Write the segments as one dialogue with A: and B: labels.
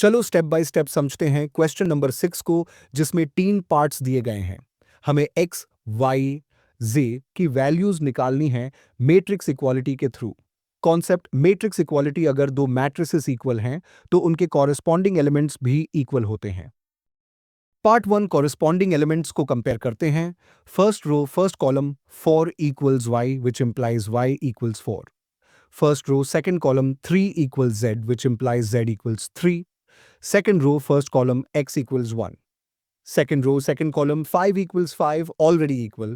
A: चलो step by step समझते हैं क्वेश्चन नंबर 6 को, जिसमें 3 पार्ट्स दिए गए हैं। हमें x, y, z की वैल्यूज निकालनी है मैट्रिक्स इक्वालिटी के थ्रू। कॉन्सेप्ट मैट्रिक्स इक्वालिटी, अगर दो मैट्रिसेस इक्वल हैं तो उनके कॉरेस्पॉन्डिंग एलिमेंट्स भी इक्वल होते हैं। पार्ट 1 कॉरेस्पॉन्डिंग एलिमेंट्स को कंपेयर करते हैं। First row first column 4 equals y which implies y equals 4। First row second column 3 equals z which implies z equals 3। Second row, first column, x equals 1. Second row, second column, 5 equals 5, already equal.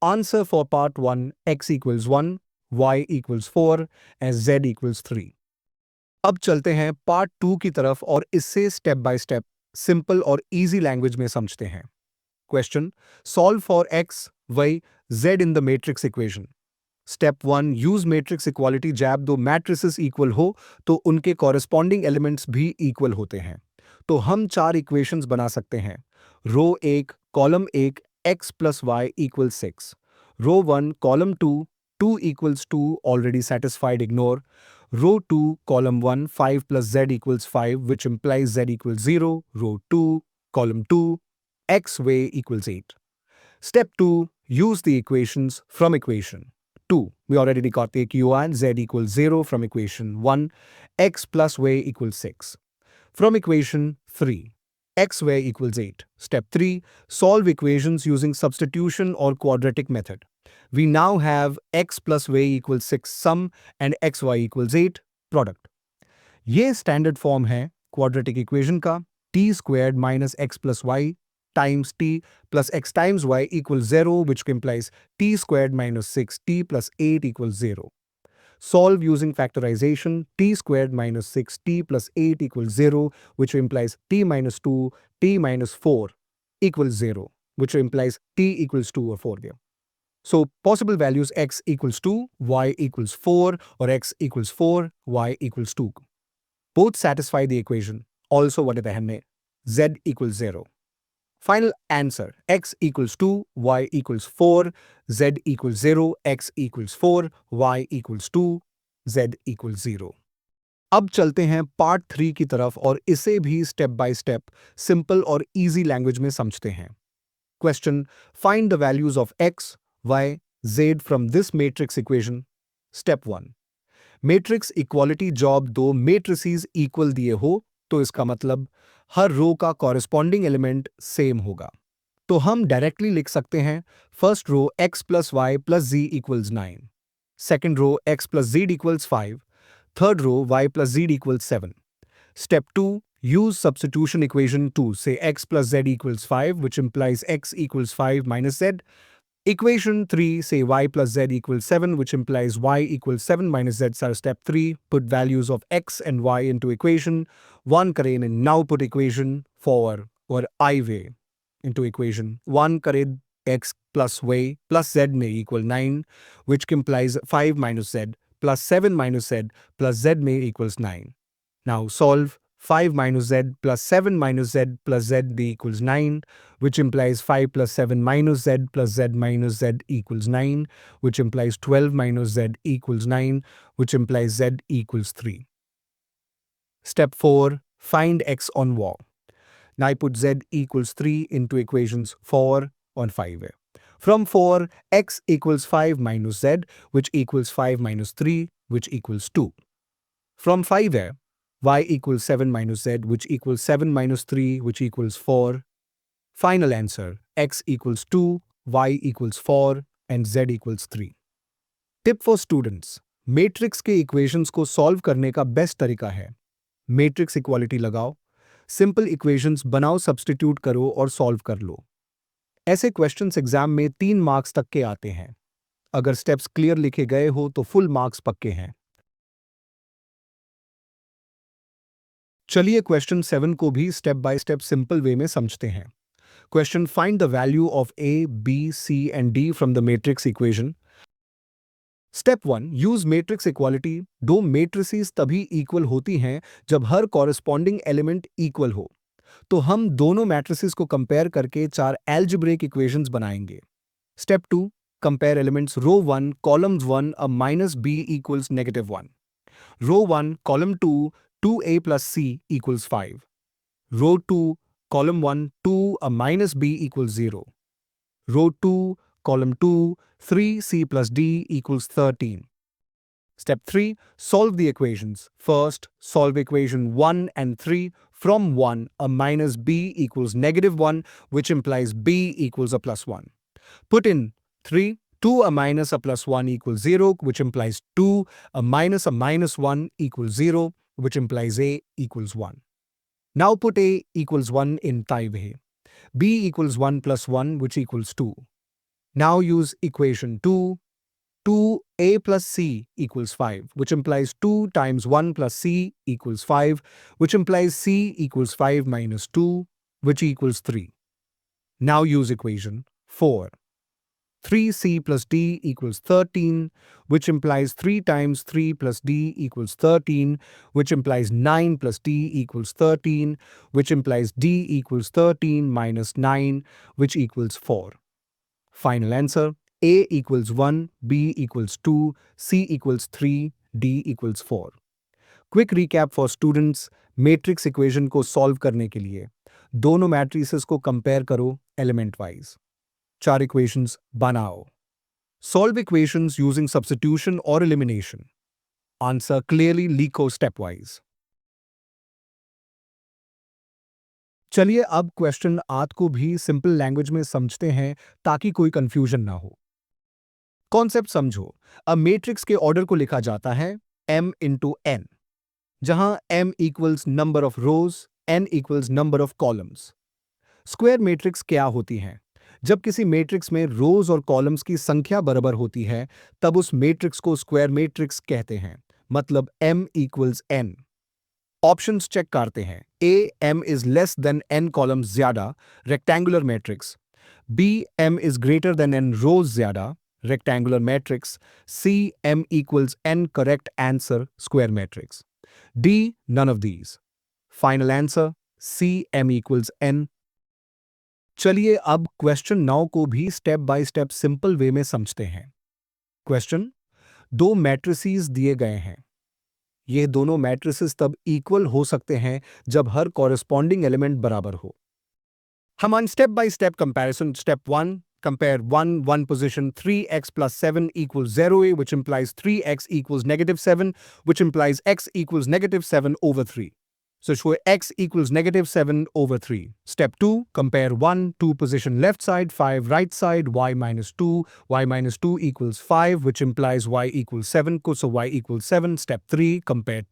A: Answer for part 1, x equals 1, y equals 4, and z equals 3. अब चलते हैं part 2 की तरफ और इससे step by step simple और easy language में समझते हैं। Question: solve for x, y, z in the matrix equation. Step 1, use matrix equality. जब दो मैट्रिसेस इक्वल हो तो उनके कॉरेस्पॉन्डिंग एलिमेंट्स भी इक्वल होते हैं। तो हम 4 इक्वेशंस बना सकते हैं। Row 1 column 1 x plus y equal 6। Row 1 column 2 2 equals 2, already satisfied, ignore. Row 2 column 1 5 plus z equals 5 which implies z equals 0। Row 2 column 2 x way equals 8. Step 2, use the equations from equation 2. We already got the q and z equals 0 from equation 1. X plus y equals 6. From equation 3, x y equals 8. Step 3, solve equations using substitution or quadratic method. We now have x plus y equals 6 sum and xy equals 8 product. ये standard form है quadratic equation का। t squared minus x plus y times t plus x times y equals 0, which implies t squared minus 6t plus 8 equals 0. Solve using factorization. T squared minus 6t plus 8 equals 0, which implies t minus 2, t minus 4 equals 0, which implies t equals 2 or 4 there. So possible values: x equals 2, y equals 4, or x equals 4, y equals 2. Both satisfy the equation. Also, what is the z equals 0. Final answer: x equals 2, y equals 4, z equals 0, x equals 4, y equals 2, z equals 0. अब चलते हैं part 3 की तरफ और इसे भी step by step simple और easy language में समझते हैं। Question: find the values of x, y, z from this matrix equation. Step 1, matrix equality. Job दो मैट्रिसेस इक्वल दिए हो तो इसका मतलब हर रो का कॉरेस्पॉन्डिंग एलिमेंट सेम होगा। तो हम डायरेक्टली लिख सकते हैं first row x plus y plus z equals 9, second row x plus z equals 5, third row y plus z equals 7। Step 2, use substitution equation 2. Say x plus z equals 5, which implies x equals 5 minus z. Equation 3, say y plus z equals 7, which implies y equals 7 minus z. So step 3, put values of x and y into equation 1 करें and now put equation 4 or I way into equation 1 करें x plus y plus z may equal 9, which implies 5 minus z plus 7 minus z plus z may equals 9. Now solve 5 minus z plus 7 minus z plus z equals 9, which implies 5 plus 7 minus z plus z minus z equals 9, which implies 12 minus z equals 9, which implies z equals 3. Step 4, find x on y. Now I put z equals 3 into equations 4 and 5. From 4, x equals 5 minus z, which equals 5 minus 3, which equals 2. From 5, y equals 7 minus z, which equals 7 minus 3, which equals 4. Final answer: x equals 2, y equals 4, and z equals 3. Tip for students: matrix के equations को solve करने का best तरीका है matrix equality लगाओ, simple equations बनाओ, substitute करो और सॉल्व कर लो। ऐसे क्वेश्चंस एग्जाम में 3 मार्क्स तक के आते हैं। अगर स्टेप्स क्लियर लिखे गए हो तो फुल मार्क्स पक्के हैं। चलिए क्वेश्चन 7 को भी step by step simple way में समझते हैं। Question: find the value of a, b, c and d from the matrix equation. Step 1, use matrix equality. दो मैट्रिसेस तभी इक्वल होती हैं जब हर कॉरेस्पॉन्डिंग एलिमेंट इक्वल हो। तो हम दोनों मैट्रिसेस को कंपेयर करके 4 एल्जेब्रिक इक्वेशंस बनाएंगे। Step 2, compare elements. Row 1 column 1 a minus b equals -1, row 1 column 2 2a plus c equals 5. Row 2, column 1, 2, a minus b equals 0. Row 2, column 2, 3c plus d equals 13. Step 3. Solve the equations. First, solve equation 1 and 3. From 1, a minus b equals negative 1, which implies b equals a plus 1. Put in 3. 2 a minus a plus 1 equals 0, which implies 2 a minus 1 equals 0, which implies a equals 1. Now put a equals 1 in Thai b equals 1 plus 1, which equals 2. Now use equation 2. 2a plus c equals 5, which implies 2 times 1 plus c equals 5, which implies c equals 5 minus 2, which equals 3. Now use equation 4. 3c plus d equals 13, which implies 3 times 3 plus d equals 13, which implies 9 plus d equals 13, which implies d equals 13 minus 9, which equals 4. Final answer: A equals 1, B equals 2, C equals 3, D equals 4. Quick recap for students: matrix equation को solve करने के लिए दोनों matrices को compare करो element wise. 4 equations बनाओ। Solve equations using substitution or elimination. Answer clearly, लिखो stepwise. चलिए अब क्वेश्चन 8 को भी सिंपल लैंग्वेज में समझते हैं ताकि कोई कंफ्यूजन ना हो। कॉन्सेप्ट समझो। अब मैट्रिक्स के ऑर्डर को लिखा जाता है m इंटू n, जहां m equals number of rose, n equals number of columns. Square matrix क्या होती हैं? जब किसी मैट्रिक्स में रोज और कॉलम्स की संख्या बराबर होती है तब उस मैट्रिक्स को स्क्वायर मैट्रिक्स कहते हैं, मतलब m equals n। Options check करते हैं। A m is less than n columns ज्यादा, rectangular matrix. b m is greater than n rows ज्यादा, rectangular matrix. C m equals n, correct answer, square matrix. D none of these. Final answer C m equals n. चलिए अब question 9 को भी step by step simple way में समझते हैं। Question: दो matrices दिए गए हैं। ये दोनों मैट्रिसेस तब इक्वल हो सकते हैं जब हर कॉरेस्पॉन्डिंग एलिमेंट बराबर हो। हम step by step comparison. Step 1, compare 1 position 3x plus 7 equals 0a, which implies 3x equals negative 7, which implies x equals negative 7 over 3. So show x equals negative 7 over 3. Step 2, compare 2 position left side, 5 right side, y minus 2. Y minus 2 equals 5, which implies y equals 7, so y equals 7. Step 3, compare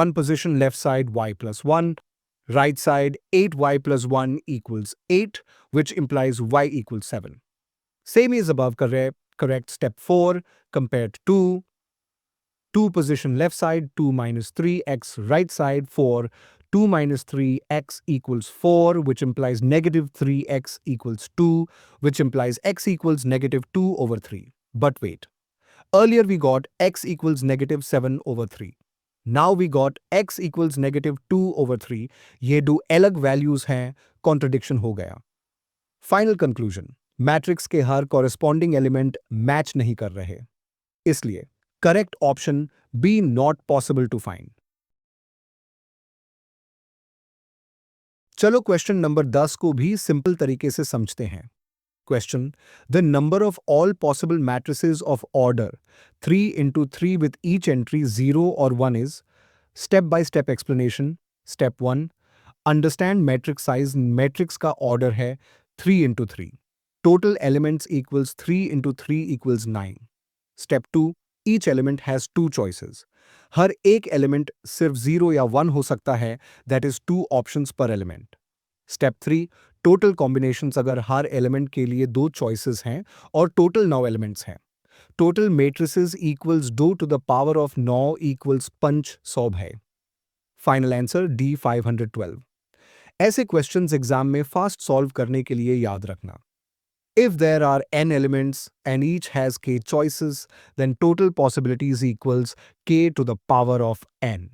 A: 1 position left side, y plus 1. Right side, 8y plus 1 equals 8, which implies y equals 7. Same as above, correct. Step 4, compared to 2 position left side, 2 minus 3x, right side 4, 2 minus 3x equals 4, which implies negative 3x equals 2, which implies x equals negative 2 over 3. But wait, earlier we got x equals negative 7 over 3. Now we got x equals negative 2 over 3. ये दो अलग values हैं, contradiction हो गया। Final conclusion: matrix के हर corresponding element match नहीं कर रहे, इसलिए correct option B not possible to find. चलो क्वेश्चन नंबर 10 को भी सिंपल तरीके से समझते हैं। Question: the number of all possible matrices of order 3 into 3 with each entry 0 or 1 is। Step by step explanation. Step 1, understand matrix size. Matrix का order है 3 into 3। Total elements equals 3 into 3 equals 9. Step 2, each element has two choices. हर एक element सिर्फ 0 या 1 हो सकता है, that is 2 options per element. Step 3, total combinations. अगर हर element के लिए 2 choices हैं और टोटल 9 एलिमेंट्स हैं, total matrices equals 2 to the power of 9 equals पंच 100 है। Final answer D 512। ऐसे क्वेश्चंस एग्जाम में फास्ट सॉल्व करने के लिए याद रखना। If there are n elements and each has k choices, then total possibilities equals k to the power of n.